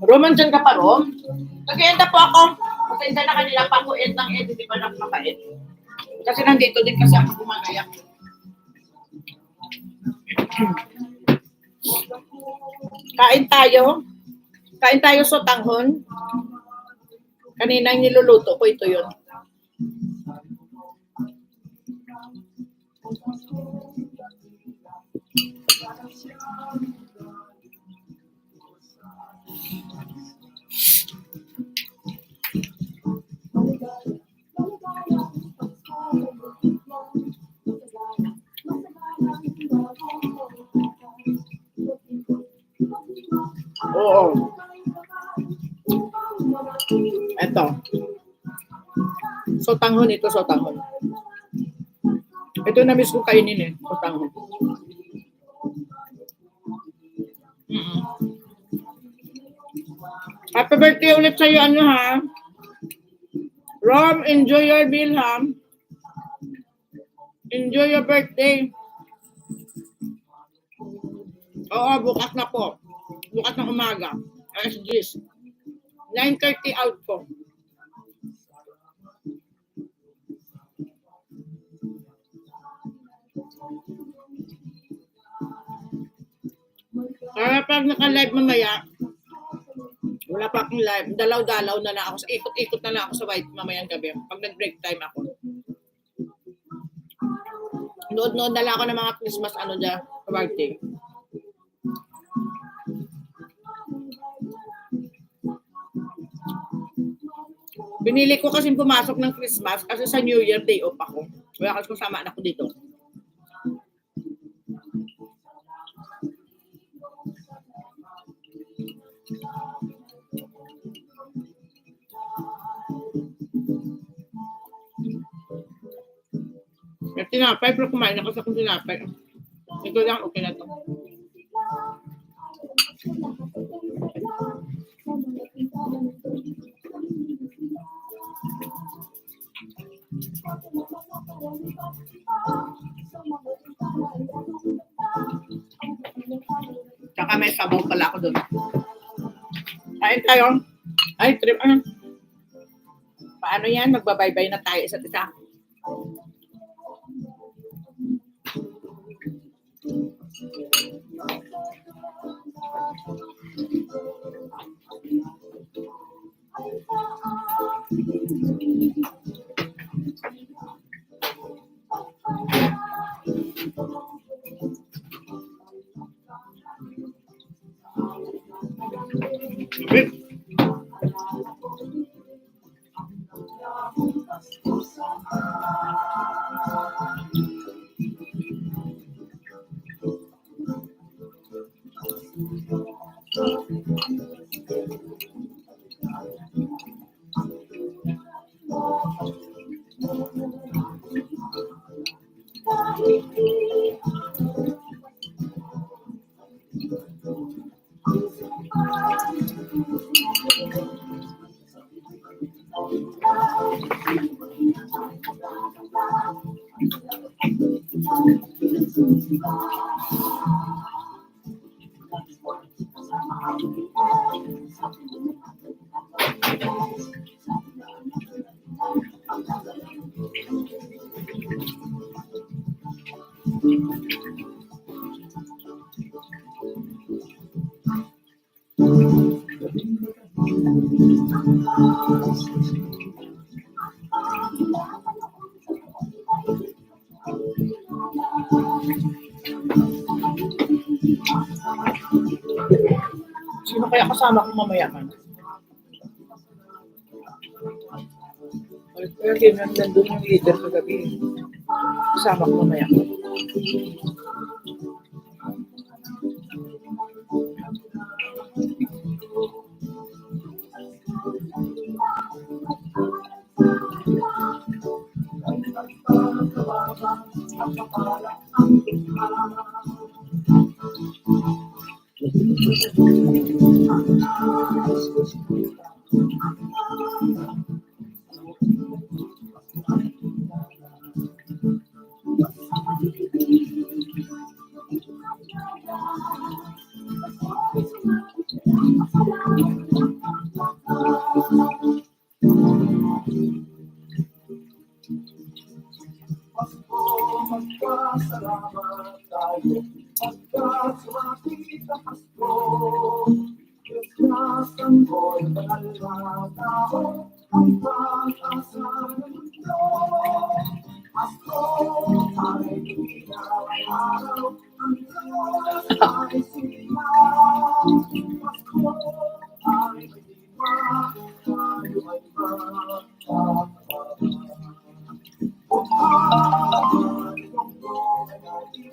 Roman, dyan ka pa, Rom? Nag-end po ako. Pasensya na kanila pa ako end ng end. Hindi pa lang maka-end. Kasi nandito din kasi ako gumagayak. Kain tayo. Kain tayo sa tanghon. Kanina yung niluluto ko, ito yun. Oo. Ito. Sotanghon ito, sotanghon. Ito na miss ko kainin eh, sotanghon. Happy birthday ulit sa'yo, ano ha? Rom, enjoy your meal, ha? Enjoy your birthday. Oo, bukas na po. Bukas ng umaga. Alas 10. 9:30 out po. Kaya pag naka-live mamaya, wala pa akong live, dalaw-dalaw na lang ako, ikot-ikot na lang ako sa white mamayang gabi. Pag nag-break time ako. Nood-nood na lang ako ng mga Christmas dyan, birthday. Binili ko kasi pumasok ng Christmas kasi sa New Year day off ako. Wala kasi kasama anak ko dito. May tinapay, pero kumain ako sa kung tinapay. Ito lang, okay na to. Tsaka may sabaw pala ako doon. Kain tayo. Ay, trip. Paano yan? Magbabaybay na tayo isa't isa. Sino kaya kasama ko mamaya man? Kaya nandun yung leader sa gabi. Kasama ko mamaya.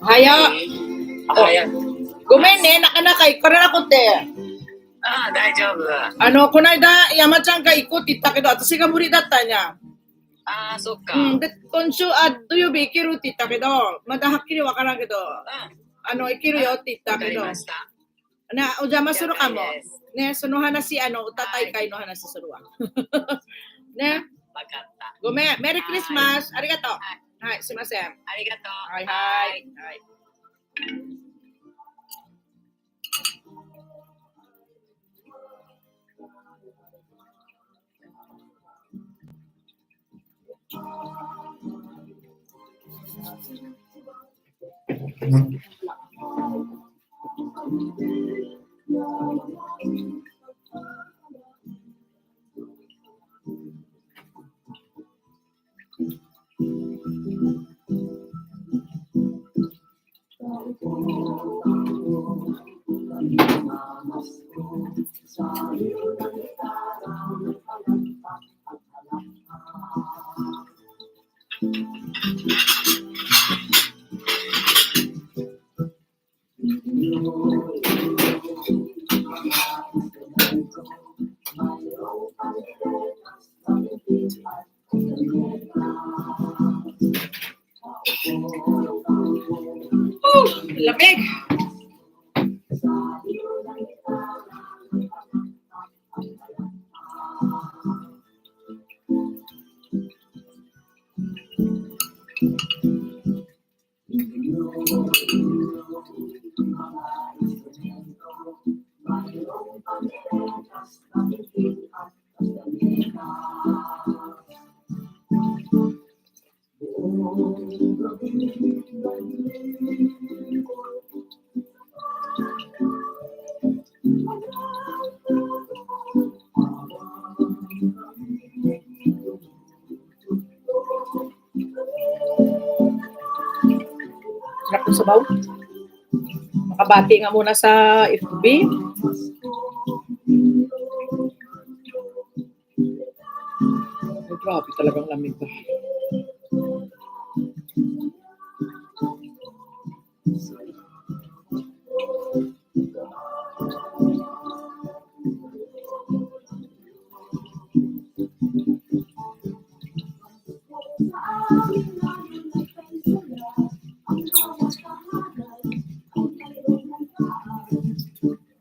Haya. Haya. ごめんね、なかなか行かれなくて。ああ、大丈夫。この間、山ちゃんが行こうって言ったけど、私が無理だったんや。ああ、そっか。で、今週、土曜日行けるって言ったけど、まだはっきりわからんけど、行けるよって言ったけど、ね、お邪魔するかも。ね、その話、歌大会の話するわ。ね。わかった。ごめん、メリークリスマス。ありがとう。はい、すいません。ありがとう。はいはい。はい。Lamig. Sarap ng sabaw. Makabati nga muna sa FB. Ay, grabe talagang lamig ba.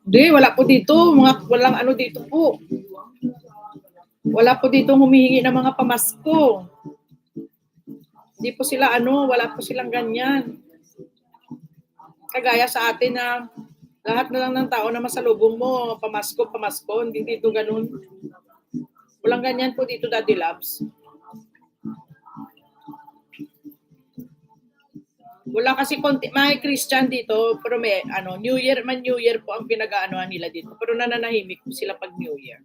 Hindi, wala po dito. Walang ano dito po. Wala po dito humihingi ng mga pamasko. Hindi po sila wala po silang ganyan. Kagaya sa atin na lahat na lang ng tao na masalubong mo, pamasko, hindi dito ganun. Walang ganyan po dito, Daddy Labs. Wala kasi may Christian dito, pero may New Year po ang pinag-aanohan nila dito. Pero nananahimik po sila pag New Year.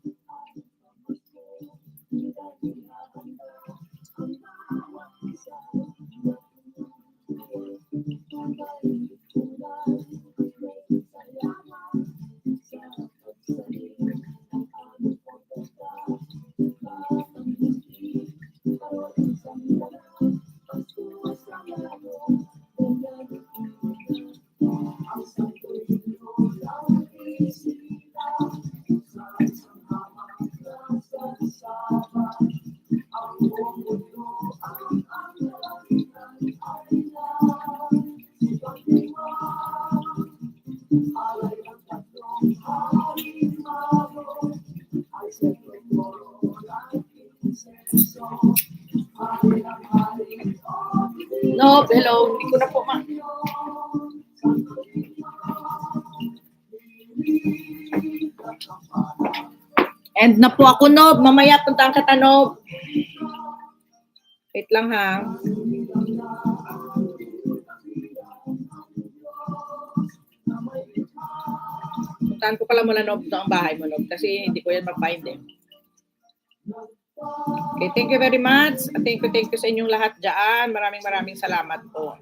No, hello, hindi ko na po End na po ako, Nob. Mamaya puntaan kita, Nob. Wait lang, ha. Puntahan ko pala muna, Nob, ang bahay mo, Nob, kasi hindi ko yan mag-find eh. Okay, thank you very much. Thank you sa inyong lahat dyan. Maraming salamat po.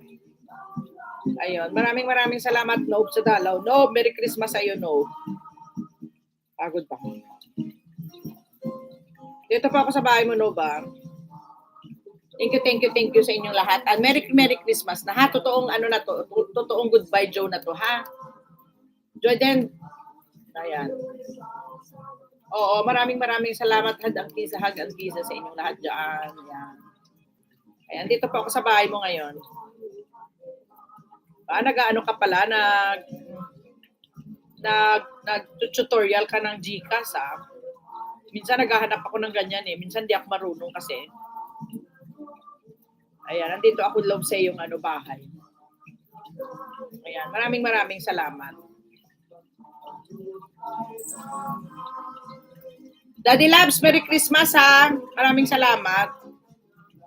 Ayun, maraming salamat, Nob, sa dalaw. Nob, Merry Christmas sa'yo, Nob. Pagod pa. Dito pa ako sa bahay mo, Nob, ah. Thank you sa inyong lahat. And Merry Christmas na, ha? Totoong ano na to, totoong goodbye Joe na to, ha? Jordan. Ayan. Oo, maraming salamat, hag ang kisa sa inyong lahat dyan. Ayan. Ayan, dito pa ako sa bahay mo ngayon. Nag-ano ka pala, nag-tutorial ka ng GCash, ha? Minsan naghahanap ako ng ganyan eh. Minsan di ako marunong kasi. Ayan, nandito ako loob sa iyong bahay. Ayan, maraming salamat. Daddy Labs, Merry Christmas, ha? Maraming salamat.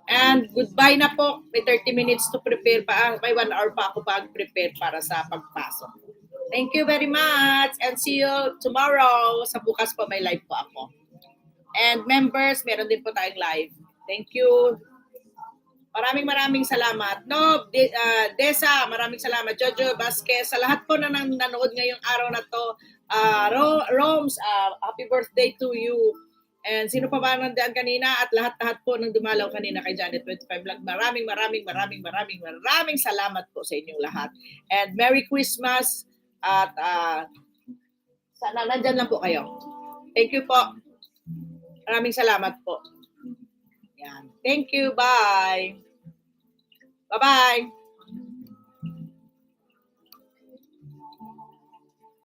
And goodbye na po. May 30 minutes to prepare pa. May 1 hour pa ako pag-prepare para sa pagpasok. Thank you very much. And see you tomorrow. Sa bukas po may live po ako. And members, meron din po tayong live. Thank you. Maraming salamat. No, Desa, maraming salamat. Jojo Vasquez, sa lahat po na nanood ngayong araw na to. Roms, happy birthday to you. And sino pa ba nandiyan kanina at lahat po nang dumalaw kanina kay Janet 25 Vlog. Maraming salamat po sa inyong lahat. And Merry Christmas at sana nandyan lang po kayo. Thank you po. Maraming salamat po. Yan. Thank you. Bye. Bye-bye.